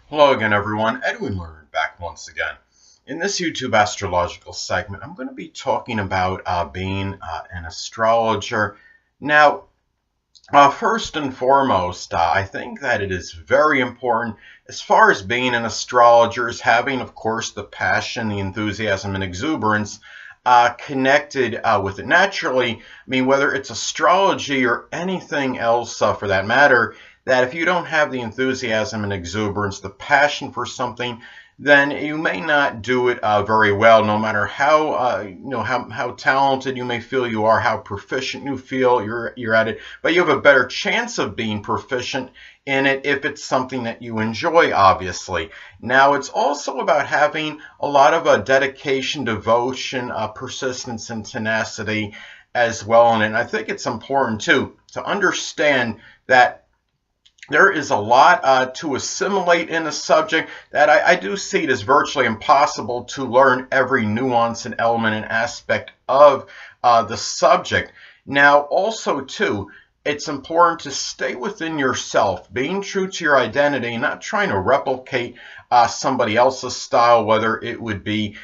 Hello again, everyone. Edwin Learnard back once again. In this YouTube astrological segment, I'm going to be talking about being an astrologer. Now, first and foremost, I think that it is very important as far as being an astrologer is having, of course, the passion, the enthusiasm, and exuberance connected with it. Naturally, I mean, whether it's astrology or anything else for that matter, that if you don't have the enthusiasm and exuberance, the passion for something, then you may not do it very well, no matter how talented you may feel you are, how proficient you feel you're at it. But you have a better chance of being proficient in it if it's something that you enjoy, obviously. Now, it's also about having a lot of dedication, devotion, persistence, and tenacity as well. And I think it's important too to understand that there is a lot to assimilate in a subject that I do see it as virtually impossible to learn every nuance and element and aspect of the subject. Now, also, too, it's important to stay within yourself, being true to your identity, not trying to replicate somebody else's style, whether it would be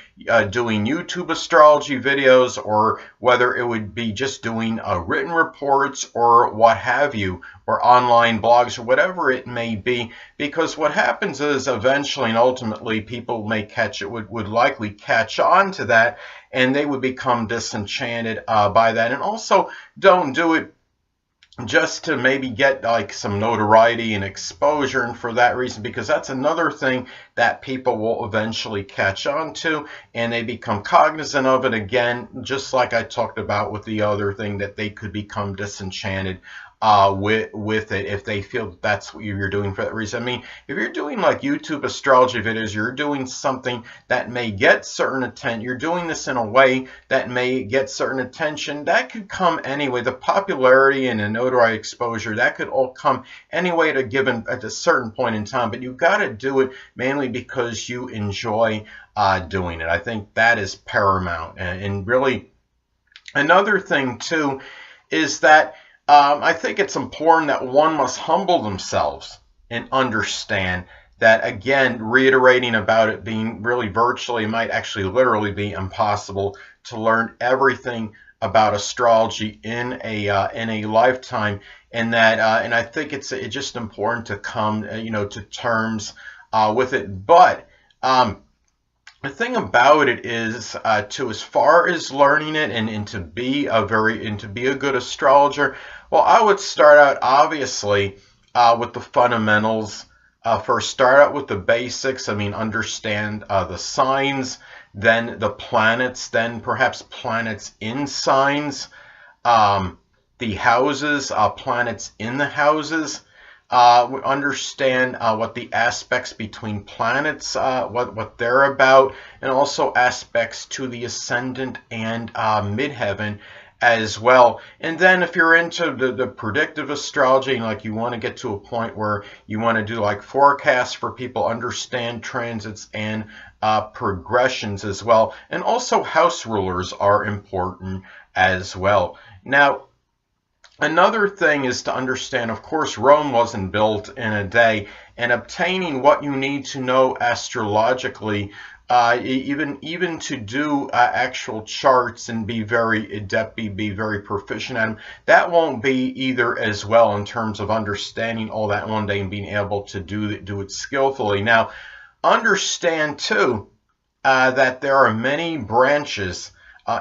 doing YouTube astrology videos or whether it would be just doing written reports or what have you, or online blogs or whatever it may be, because what happens is eventually and ultimately people may would likely catch on to that, and they would become disenchanted by that. And also, don't do it just to maybe get like some notoriety and exposure, and for that reason, because that's another thing that people will eventually catch on to, and they become cognizant of it again, just like I talked about with the other thing, that they could become disenchanted with it if they feel that's what you're doing for that reason. I mean, if you're doing like YouTube astrology videos, you're doing something that may get certain attention, you're doing this in a way that may get certain attention, that could come anyway. The popularity and the notoriety exposure, that could all come anyway at a certain point in time, but you've got to do it mainly because you enjoy doing it. I think that is paramount. And really, another thing too is that I think it's important that one must humble themselves and understand that, again, reiterating about it being really virtually, might actually literally be impossible to learn everything about astrology in a lifetime, and that and I think it's just important to come to terms with it. But the thing about it is, as far as learning it and to be a good astrologer, well, I would start out obviously with the fundamentals. First, start out with the basics. I mean, understand the signs, then the planets, then perhaps planets in signs, the houses, planets in the houses. Understand what the aspects between planets, what they're about, and also aspects to the ascendant and midheaven as well. And then if you're into the predictive astrology, and like you want to get to a point where you want to do like forecasts for people, understand transits and progressions as well. And also house rulers are important as well. Now, another thing is to understand, of course, Rome wasn't built in a day, and obtaining what you need to know astrologically, even to do actual charts and be very adept, be very proficient at them, that won't be either as well in terms of understanding all that one day and being able to do it skillfully. Now, understand too that there are many branches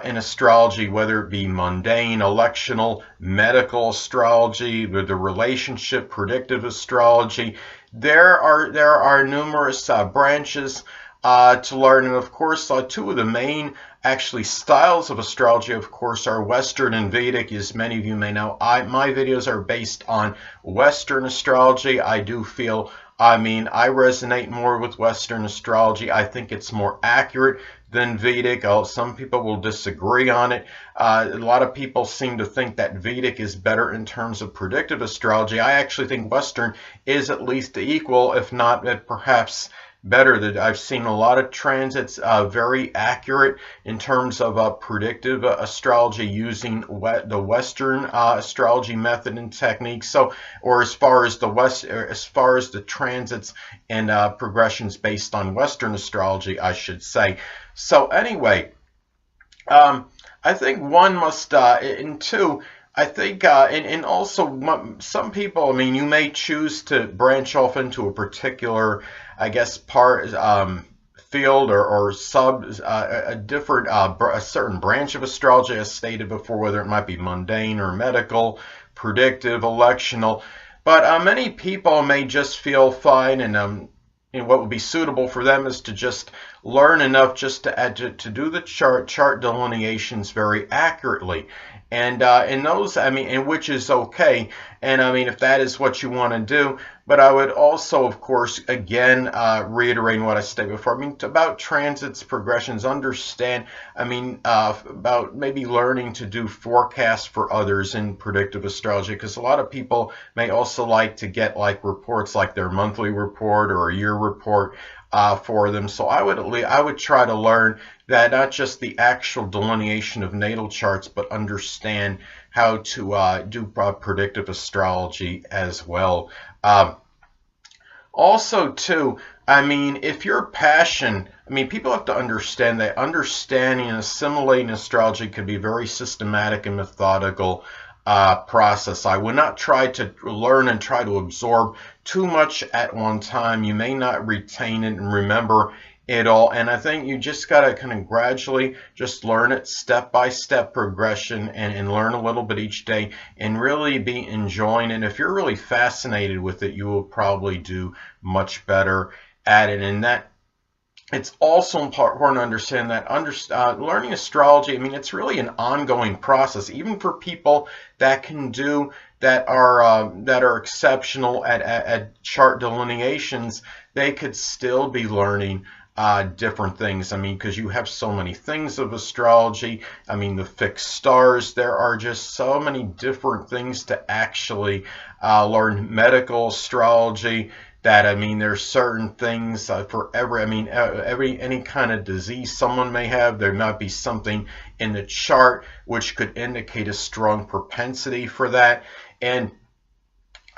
in astrology, whether it be mundane, electional, medical astrology, the relationship, predictive astrology. There are numerous branches to learn, and of course, two of the main actually styles of astrology, of course, are Western and Vedic. As many of you may know, my videos are based on Western astrology. I do feel, I resonate more with Western astrology. I think it's more accurate than Vedic. Some people will disagree on it. A lot of people seem to think that Vedic is better in terms of predictive astrology. I actually think Western is at least equal, if not perhaps better. That I've seen a lot of transits very accurate in terms of predictive astrology using the Western astrology method and technique. So, or as far as the transits and progressions based on Western astrology, I should say. So anyway, I think one must, and two, I think, and also some people, I mean, you may choose to branch off into a particular, I guess, field or sub, a different, a certain branch of astrology, as stated before, whether it might be mundane or medical, predictive, electional. But many people may just feel fine, and what would be suitable for them is to just learn enough just to do the chart delineations very accurately. And in those, I mean, and which is okay. And I mean, if that is what you want to do, but I would also, of course, again, reiterating what I stated before, I mean, about transits, progressions, understand, I mean, about maybe learning to do forecasts for others in predictive astrology, because a lot of people may also like to get like reports like their monthly report or a year report for them. So I would try to learn that not just the actual delineation of natal charts, but understand how to do predictive astrology as well. Also, too, I mean, if your passion, I mean, people have to understand that understanding and assimilating astrology can be very systematic and methodical process. I would not try to learn and try to absorb too much at one time. You may not retain it and remember it all, and I think you just got to kind of gradually just learn it, step-by-step progression, and learn a little bit each day and really be enjoying it. And if you're really fascinated with it, you will probably do much better at it. And that it's also important to understand that learning astrology, I mean, it's really an ongoing process, even for people that can do that are exceptional at chart delineations. They could still be learning different things. I mean, because you have so many things of astrology. I mean, the fixed stars, there are just so many different things to actually learn. Medical astrology, that, I mean, there's certain things for every, I mean, any kind of disease someone may have. There might be something in the chart which could indicate a strong propensity for that. And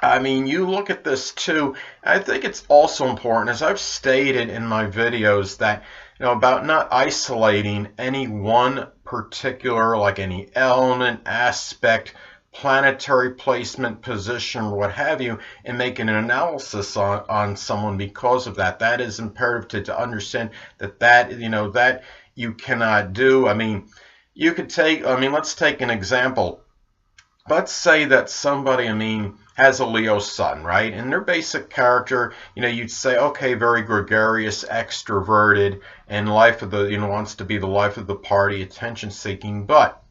I mean, you look at this too. I think it's also important, as I've stated in my videos, that, you know, about not isolating any one particular, like any element, aspect, planetary placement, position, or what have you, and making an analysis on someone because of that. That is imperative to understand that you know, that you cannot do. I mean, you could take, I mean, let's take an example. Let's say that somebody, I mean, has a Leo sun, right? And their basic character, you know, you'd say, okay, very gregarious, extroverted, and life of the, you know, wants to be the life of the party, attention seeking. But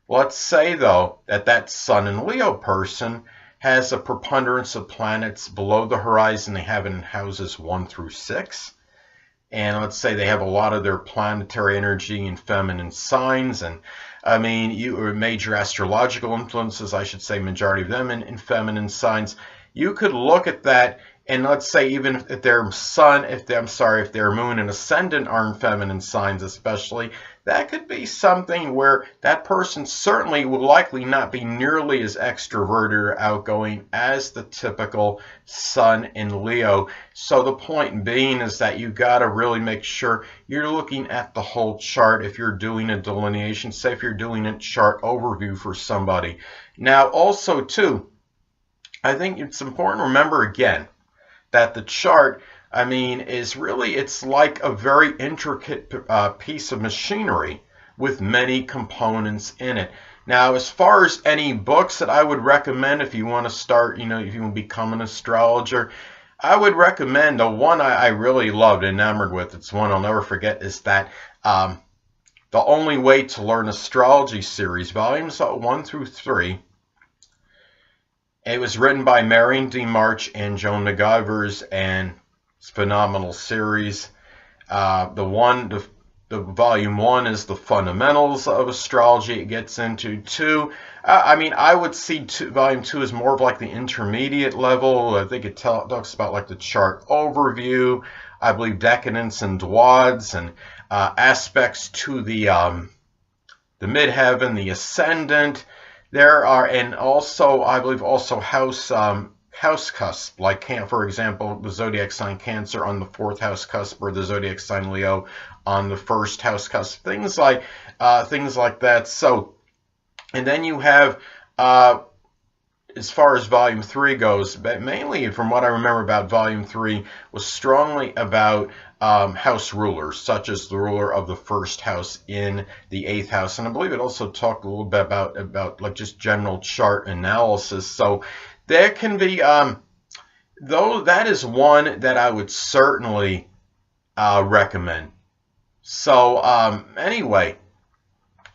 let's say, though, that Sun and Leo person has a preponderance of planets below the horizon. They have it in houses 1 through 6. And let's say they have a lot of their planetary energy in feminine signs. And I mean, major astrological influences, I should say, majority of them in feminine signs. You could look at that, and let's say even if their sun, if their moon and ascendant are in feminine signs especially, that could be something where that person certainly will likely not be nearly as extroverted or outgoing as the typical sun in Leo. So the point being is that you got to really make sure you're looking at the whole chart if you're doing a delineation, say if you're doing a chart overview for somebody. Now also too, I think it's important to remember again that the chart, I mean, is really, it's like a very intricate piece of machinery with many components in it. Now, as far as any books that I would recommend if you want to start, you know, if you want to become an astrologer, I would recommend the one I really loved, enamored with, it's one I'll never forget, is that The Only Way to Learn Astrology series, volumes 1 through 3. It was written by Marion D. March and Joan McGivers, and it's a phenomenal series. The the volume 1 is the fundamentals of astrology. It gets into 2. I mean, I would see volume 2 is more of like the intermediate level. I think it talks about like the chart overview. I believe decadence and dwads and aspects to the midheaven, the ascendant. There are, and also I believe also house cusp, like for example, the zodiac sign Cancer on the 4th house cusp, or the zodiac sign Leo on the 1st house cusp, things like that. So, and then you have, as far as volume 3 goes, but mainly from what I remember about volume 3 was strongly about house rulers, such as the ruler of the 1st house in the 8th house, and I believe it also talked a little bit about like just general chart analysis. So there can be, though that is one that I would certainly recommend. So anyway,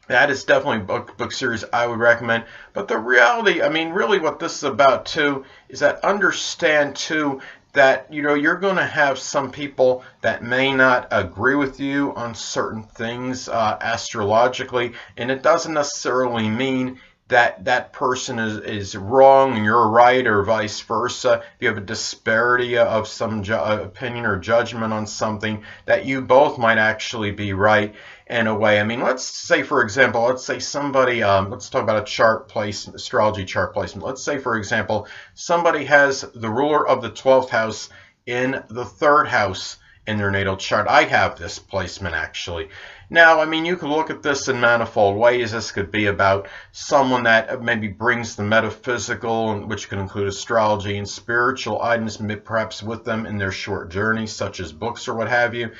that is definitely a book series I would recommend. But the reality, I mean, really what this is about too, is that understand too that, you know, you're going to have some people that may not agree with you on certain things astrologically, and it doesn't necessarily mean that that person is wrong and you're right, or vice versa. If you have a disparity of some opinion or judgment on something, that you both might actually be right in a way. I mean, let's say, for example, let's say somebody, let's talk about a chart placement, astrology chart placement. Let's say, for example, somebody has the ruler of the 12th house in the 3rd house in their natal chart. I have this placement actually. Now, I mean, you could look at this in manifold ways. This could be about someone that maybe brings the metaphysical, which could include astrology and spiritual items, perhaps with them in their short journeys, such as books or what have you.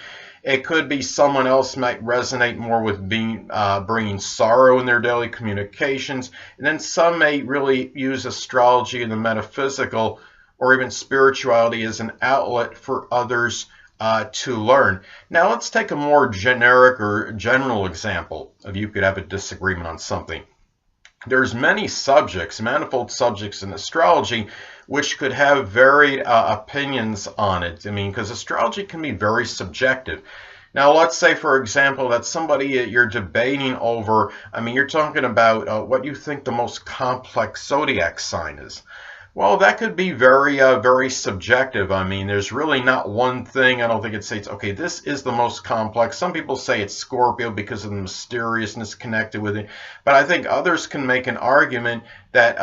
It could be someone else might resonate more with bringing sorrow in their daily communications. And then some may really use astrology and the metaphysical or even spirituality as an outlet for others to learn. Now let's take a more generic or general example of you could have a disagreement on something. There's many subjects, manifold subjects in astrology, which could have varied opinions on it. I mean, because astrology can be very subjective. Now, let's say, for example, that somebody you're debating over, I mean, you're talking about what you think the most complex zodiac sign is. Well, that could be very, very subjective. I mean, there's really not one thing. I don't think it says, okay, this is the most complex. Some people say it's Scorpio because of the mysteriousness connected with it. But I think others can make an argument that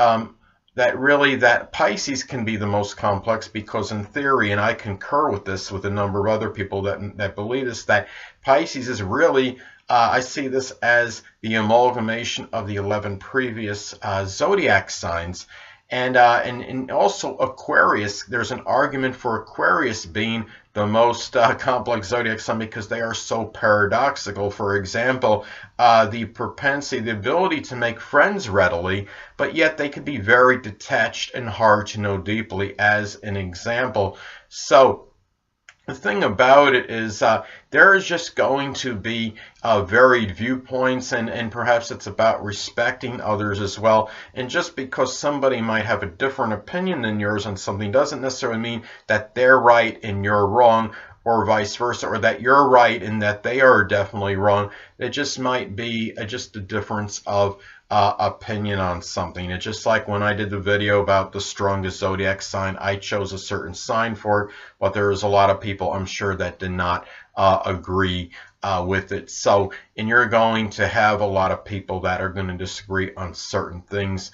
that Pisces can be the most complex, because in theory, and I concur with this with a number of other people that believe this, that Pisces is really, I see this as the amalgamation of the 11 previous zodiac signs. And also Aquarius, there's an argument for Aquarius being the most complex zodiac sign because they are so paradoxical. For example, the propensity, the ability to make friends readily, but yet they could be very detached and hard to know deeply, as an example. So the thing about it is there is just going to be varied viewpoints, and perhaps it's about respecting others as well. And just because somebody might have a different opinion than yours on something doesn't necessarily mean that they're right and you're wrong, or vice versa, or that you're right and that they are definitely wrong. It just might be just a difference of opinion on something. It's just like when I did the video about the strongest zodiac sign, I chose a certain sign for it, but there was a lot of people, I'm sure, that did not agree with it. So, and you're going to have a lot of people that are going to disagree on certain things.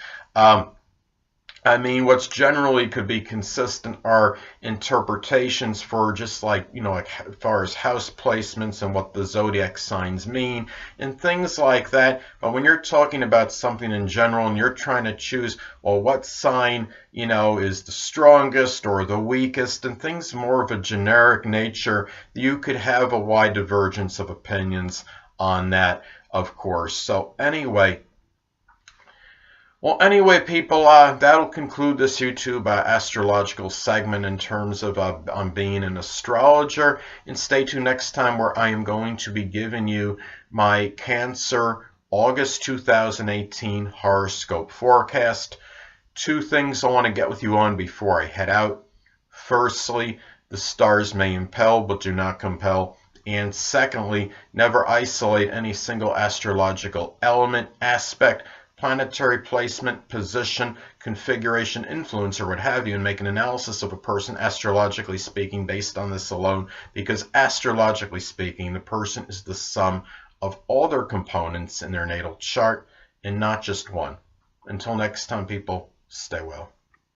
I mean, what's generally could be consistent are interpretations for just like, you know, like as far as house placements and what the zodiac signs mean and things like that. But when you're talking about something in general and you're trying to choose, well, what sign, you know, is the strongest or the weakest, and things more of a generic nature, you could have a wide divergence of opinions on that, of course. So anyway, people, that'll conclude this YouTube astrological segment in terms of on being an astrologer. And stay tuned next time, where I am going to be giving you my Cancer August 2018 horoscope forecast. 2 things I want to get with you on before I head out. Firstly, the stars may impel but do not compel. And secondly, never isolate any single astrological element, aspect, planetary placement, position, configuration, influence, or what have you, and make an analysis of a person astrologically speaking based on this alone, because astrologically speaking, the person is the sum of all their components in their natal chart and not just one. Until next time, people, stay well.